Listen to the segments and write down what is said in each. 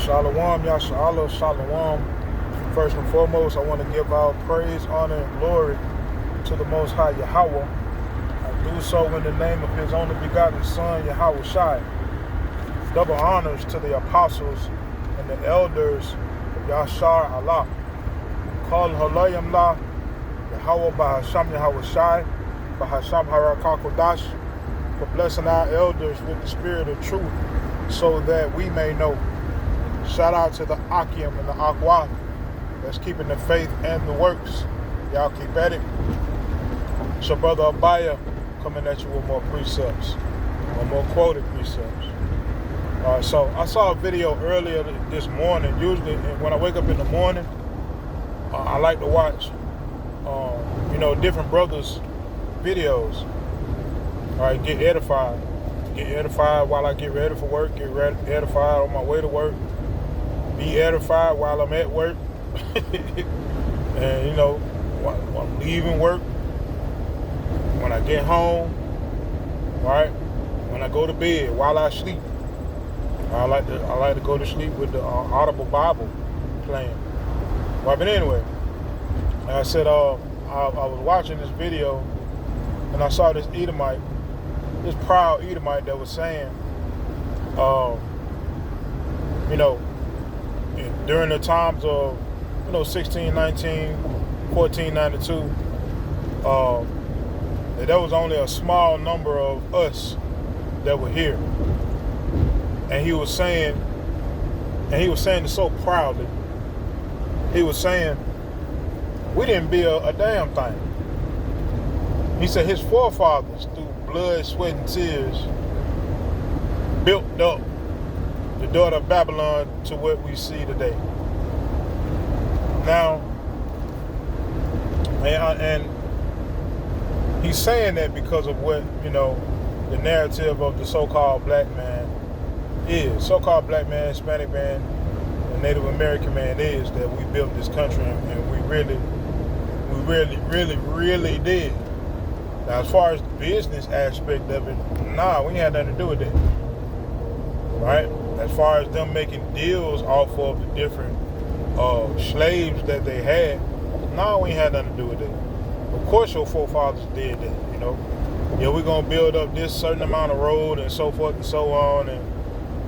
Shalom, Yashala, Shalom. First and foremost, I want to give our praise, honor, and glory to the Most High Yahweh. I do so in the name of His only begotten Son, Yahweh Shai. Double honors to the apostles and the elders of Yashar Allah. Call Halayim La, Yahweh Bahasham Yahweh Shai, Bahasham Harakakodash, for blessing our elders with the spirit of truth so that we may know. Shout out to the Akim and the Aqua that's keeping the faith and the works. Y'all keep at it. It's your brother Abaya coming at you with more precepts, or more quoted precepts. So I saw a video earlier this morning. Usually when I wake up in the morning, I like to watch, different brothers' videos. All right, get edified. Get edified while I get ready for work. Get edified on my way to work. Be edified while I'm at work. And, while I'm leaving work. When I get home. Right? When I go to bed, while I sleep. I like to go to sleep with the Audible Bible playing. Right, but anyway, like I said, I was watching this video and I saw this Edomite, this proud Edomite that was saying, during the times of, 1619, 1492, that there was only a small number of us that were here. And he was saying it so proudly. He was saying, we didn't build a damn thing. He said his forefathers, through blood, sweat, and tears, built up the daughter of Babylon to what we see today. Now, and he's saying that because of what, the narrative of the so-called black man is. So-called black man, Hispanic man, and Native American man is that we built this country, and we really did. Now, as far as the business aspect of it, we ain't had nothing to do with that. Right? As far as them making deals off of the different slaves that they had, we ain't had nothing to do with that. Of course your forefathers did that, we're going to build up this certain amount of road and so forth and so on, and,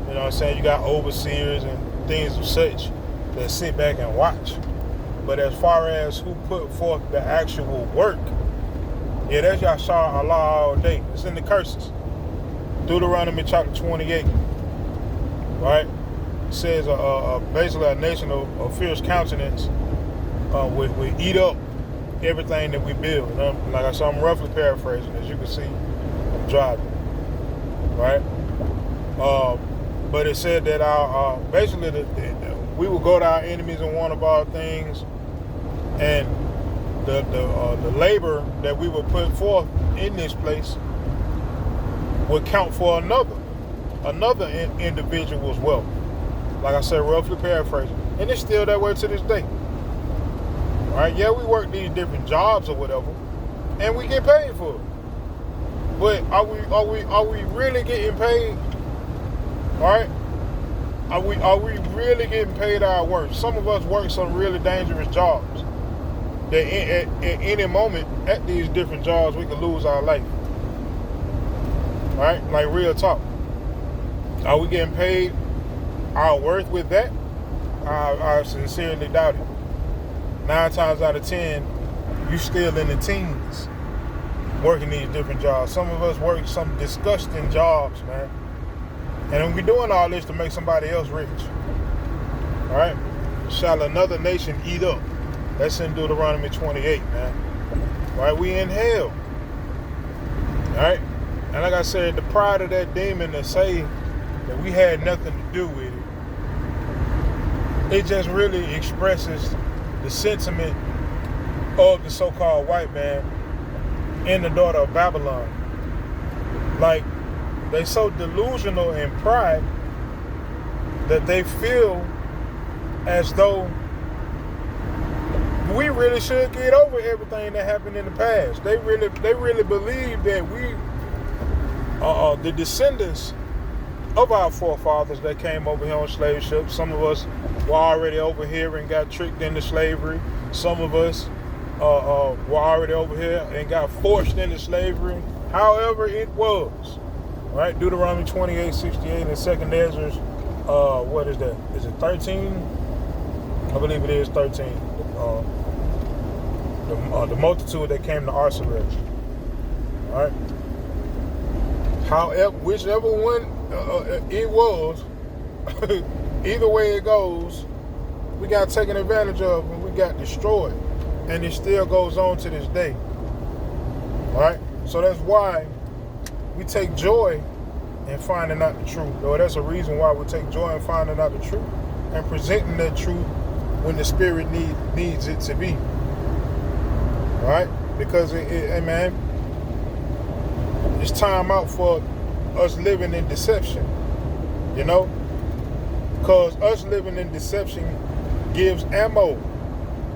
you got overseers and things of such that sit back and watch. But as far as who put forth the actual work, that's Yashar Allah all day. It's in the curses. Deuteronomy chapter 28. Right? It says basically a nation of fierce countenance we eat up everything that we build. Like I said, I'm roughly paraphrasing. As you can see, I'm driving. Right? But it said that we will go to our enemies and one of our things, and the labor that we will put forth in this place would count for another individual's wealth. Like I said, roughly paraphrasing. And it's still that way to this day. Right? Yeah, we work these different jobs or whatever, and we get paid for it. But are we really getting paid? All right? Are we really getting paid our worth? Some of us work some really dangerous jobs that at any moment at these different jobs we could lose our life. Right? Like real talk. Are we getting paid our worth with that? I sincerely doubt it. 9 times out of 10, you still in the teens working these different jobs. Some of us work some disgusting jobs, man. And we're doing all this to make somebody else rich. All right? Shall another nation eat up? That's in Deuteronomy 28, man. All right? We in hell. All right? And like I said, the pride of that demon to say that we had nothing to do with it just really expresses the sentiment of the so-called white man and the daughter of Babylon. Like, they so delusional in pride that they feel as though we really should get over everything that happened in the past. They really believe that we, the descendants of our forefathers that came over here on slave ships. Some of us were already over here and got tricked into slavery. Some of us were already over here and got forced into slavery. However it was, right? Deuteronomy 28:68 and 2nd Ezra, what is that? Is it 13? I believe it is 13. The multitude that came to our salvation. All right. However, whichever one it was, either way it goes, we got taken advantage of and we got destroyed. And it still goes on to this day. All right? So that's why we take joy in finding out the truth. Or that's a reason why we take joy in finding out the truth and presenting that truth when the Spirit needs it to be. All right? Because, hey man, it's time out for us living in deception, you know? Because us living in deception gives ammo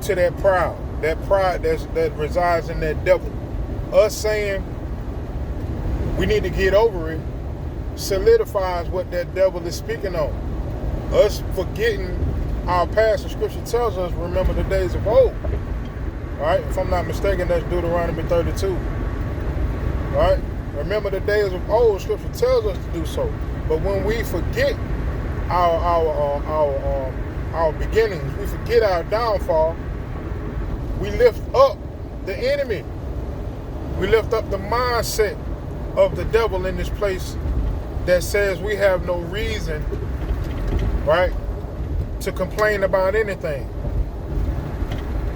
to that pride that resides in that devil. Us saying we need to get over it solidifies what that devil is speaking on. Us forgetting our past, the scripture tells us, remember the days of old. Right? If I'm not mistaken, that's Deuteronomy 32. Right? Remember the days of old, scripture tells us to do so. But when we forget our beginnings, we forget our downfall, we lift up the enemy. We lift up the mindset of the devil in this place that says we have no reason, right, to complain about anything.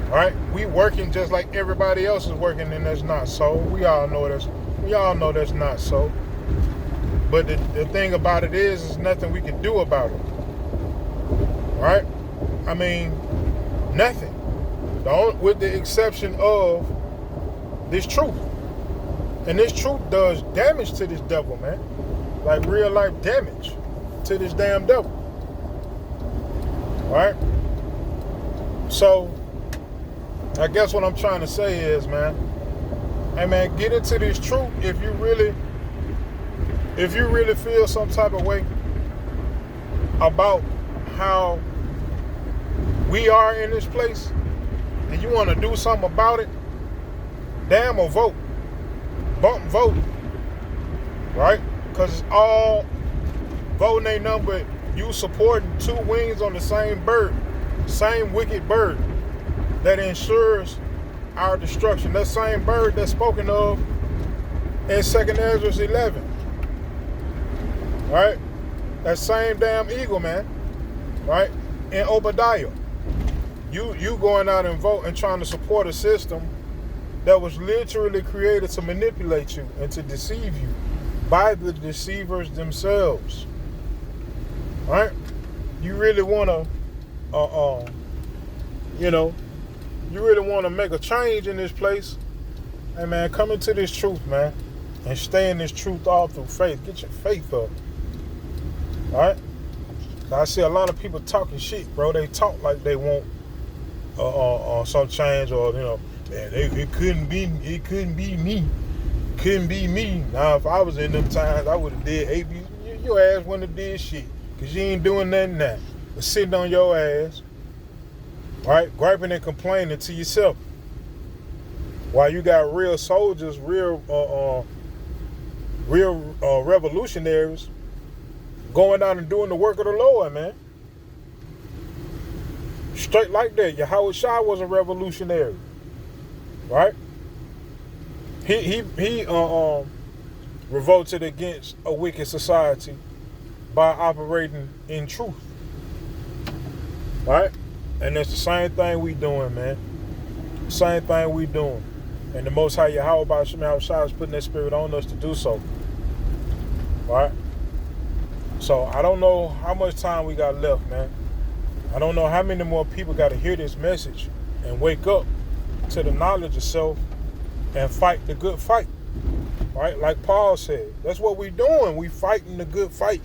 Right? We working just like everybody else is working, and that's not so. We all know that's not so. But the thing about it is, there's nothing we can do about it. Right? I mean, nothing. With the exception of this truth. And this truth does damage to this devil, man. Like real life damage to this damn devil. Right? So, I guess what I'm trying to say is, man, hey man, get into this truth if you really feel some type of way about how we are in this place and you want to do something about it, damn or vote. Bump vote. Right? Because it's all voting ain't nothing but you supporting two wings on the same bird, same wicked bird that ensures our destruction. That same bird that's spoken of in 2nd Ezra 11. Right? That same damn eagle, man. Right? In Obadiah. You going out and vote and trying to support a system that was literally created to manipulate you and to deceive you by the deceivers themselves. Right? You really want to, you really want to make a change in this place. Hey man, come into this truth, man, and stay in this truth all through faith. Get your faith up. All right? I see a lot of people talking shit, bro. They talk like they want some change, or man, it couldn't be me. Couldn't be me. Now, if I was in them times, I would have did AB. Your ass wouldn't have did shit, because you ain't doing nothing now. But sitting on your ass, right, griping and complaining to yourself, while you got real soldiers, real revolutionaries going out and doing the work of the Lord, man. Straight like that. Yahweh Shah was a revolutionary, right? He revolted against a wicked society by operating in truth, right? And that's the same thing we doing, man. Same thing we doing. And the Most High Yahweh Shah is putting that spirit on us to do so, right? So I don't know how much time we got left, man. I don't know how many more people got to hear this message and wake up to the knowledge of self and fight the good fight, right? Like Paul said, that's what we doing. We fighting the good fight.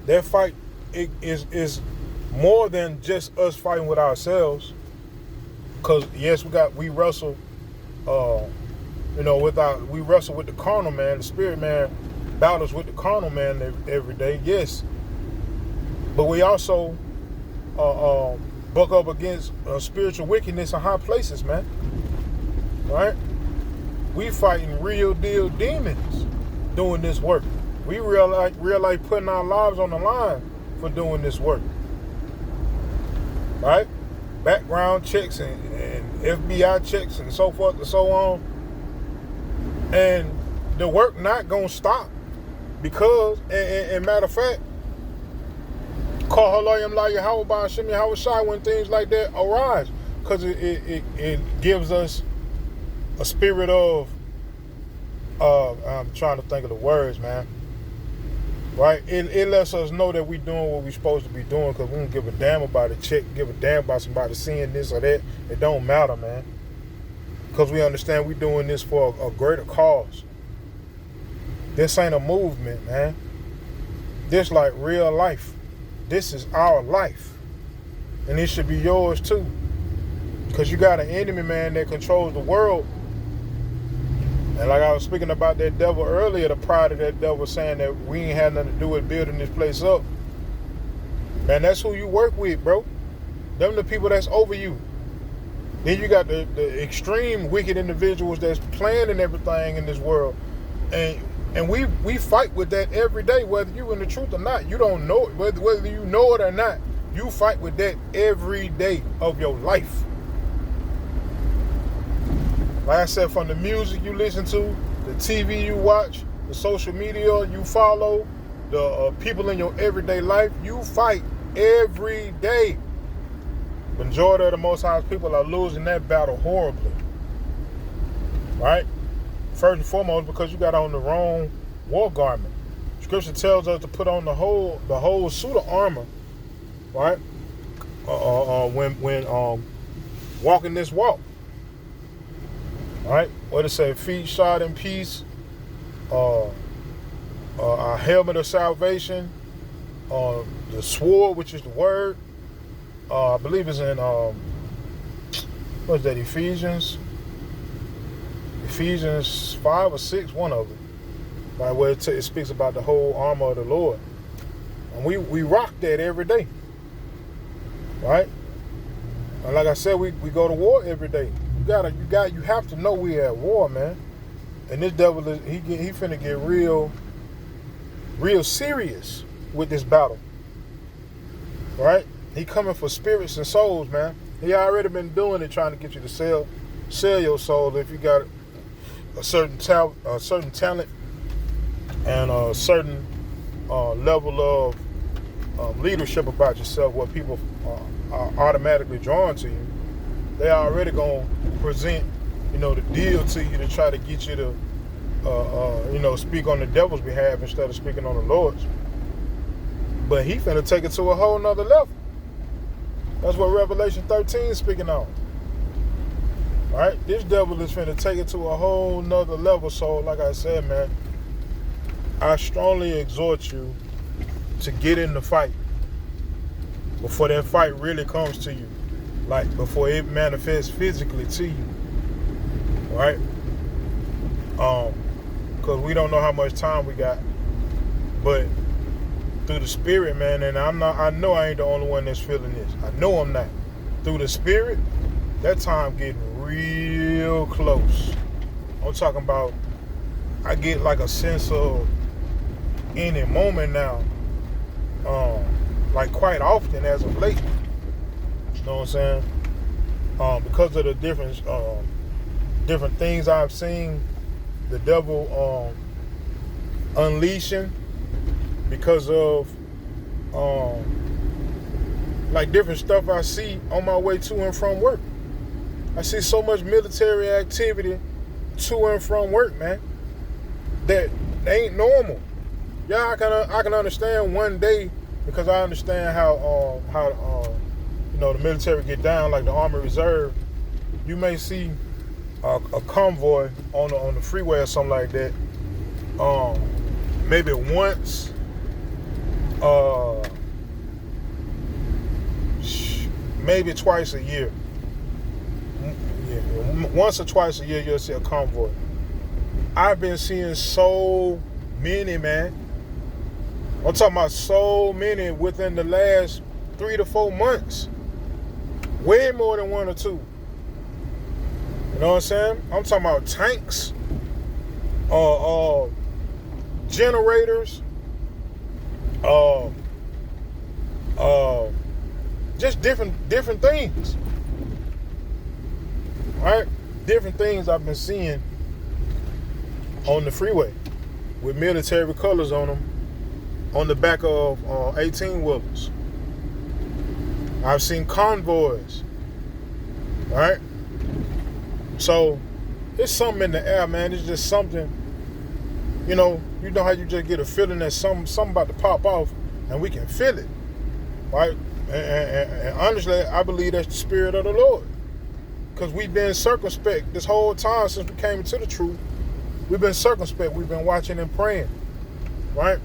That fight is more than just us fighting with ourselves. Because yes, we wrestle, we wrestle with the carnal man, the spirit man battles with the carnal man every day, yes. But we also buck up against spiritual wickedness in high places, man. Right? We fighting real deal demons doing this work. We realize putting our lives on the line for doing this work. Right? Background checks and FBI checks and so forth and so on. And the work not gonna stop because, and matter of fact, call Halayim La Yahweh Shemi Hawashai when things like that arise, because it gives us a spirit of I'm trying to think of the words, man. Right? It lets us know that we doing what we supposed to be doing, because we don't give a damn about a check, give a damn about somebody seeing this or that. It don't matter, man. Because we understand we doing this for a greater cause. This ain't a movement, man. This like real life. This is our life. And it should be yours too. Because you got an enemy, man, that controls the world. And like I was speaking about that devil earlier, the pride of that devil saying that we ain't had nothing to do with building this place up. Man, that's who you work with, bro. Them the people that's over you. Then you got the extreme wicked individuals that's planning everything in this world. And we fight with that every day, whether you in the truth or not. You don't know it. Whether you know it or not, you fight with that every day of your life. Like I said, from the music you listen to, the TV you watch, the social media you follow, the people in your everyday life, you fight every day. The majority of the Most High's people are losing that battle horribly. Right? First and foremost, because you got on the wrong war garment. Scripture tells us to put on the whole suit of armor, right? When walking this walk. Right? What it say? Feet shod in peace, a helmet of salvation, the sword, which is the word. I believe it's in what's that? Ephesians 5 or 6, one of them. Right, where it speaks about the whole armor of the Lord, and we rock that every day. Right? And like I said, we go to war every day. You have to know we at war, man. And this devil is he finna get real serious with this battle. Right? He coming for spirits and souls, man. He already been doing it, trying to get you to sell your soul if you got a certain talent and a certain level of leadership about yourself, where people are automatically drawn to you. They already gonna present, the deal to you to try to get you to, speak on the devil's behalf instead of speaking on the Lord's. But he finna take it to a whole nother level. That's what Revelation 13 is speaking on. Right? This devil is finna take it to a whole nother level. So, like I said, man, I strongly exhort you to get in the fight before that fight really comes to you. Like, before it manifests physically to you. Right? Because we don't know how much time we got. But through the spirit, man, and I know I ain't the only one that's feeling this. I know I'm not. Through the spirit, that time getting real close. I'm talking about, I get like a sense of any moment now, like quite often as of late. You know what I'm saying? Because of the different things I've seen the devil unleashing, because of like different stuff I see on my way to and from work. I see so much military activity to and from work, man, that ain't normal. Yeah, I can understand one day, because I understand how the military get down, like the Army Reserve. You may see a convoy on the freeway or something like that. Maybe once, maybe twice a year. Yeah, once or twice a year you'll see a convoy. I've been seeing so Many, man. I'm talking about so many within the last 3 to 4 months. Way more than 1 or 2. You know what I'm saying? I'm talking about tanks, generators, just different things. Right? Different things I've been seeing on the freeway with military colors on them, on the back of 18-wheelers. I've seen convoys. Right? So it's something in the air, man. It's just something, you know how you just get a feeling that something about to pop off, and we can feel it, right? And honestly, I believe that's the Spirit of the Lord, because we've been circumspect this whole time since we came into the truth. We've been circumspect. We've been watching and praying, right?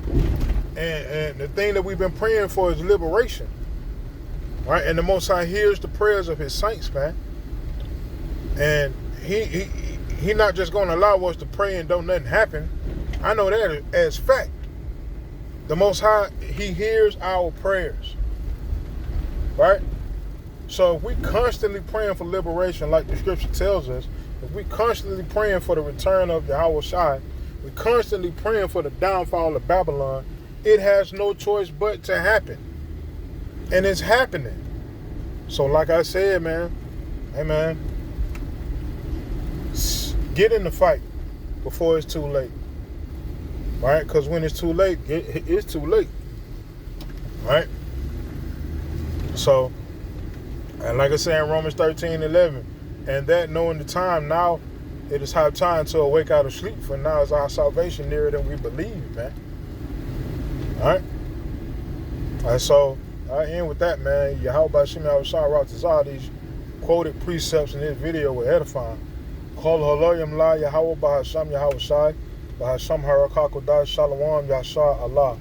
And the thing that we've been praying for is liberation, right? And the Most High hears the prayers of His saints, man. And he not just going to allow us to pray and don't nothing happen. I know that as fact. The Most High, He hears our prayers, right? So if we constantly praying for liberation, like the Scripture tells us, if we constantly praying for the return of Yahweh Shai, we constantly praying for the downfall of Babylon, it has no choice but to happen. And it's happening. So like I said, man, hey man, get in the fight before it's too late. Right? Because when it's too late, it's too late. Right? So, and like I say in Romans 13:11, and that knowing the time, now it is high time to awake out of sleep, for now is our salvation nearer than we believe, man. Alright? Alright, so I end with that, man. Yahweh Shem Yahushua Ratazah, these quoted precepts in this video were edifying. Kol haloyim la Yahweh Bahasham Yahweh Shai Bahasham Harakakodah Shalom Yasha Allah.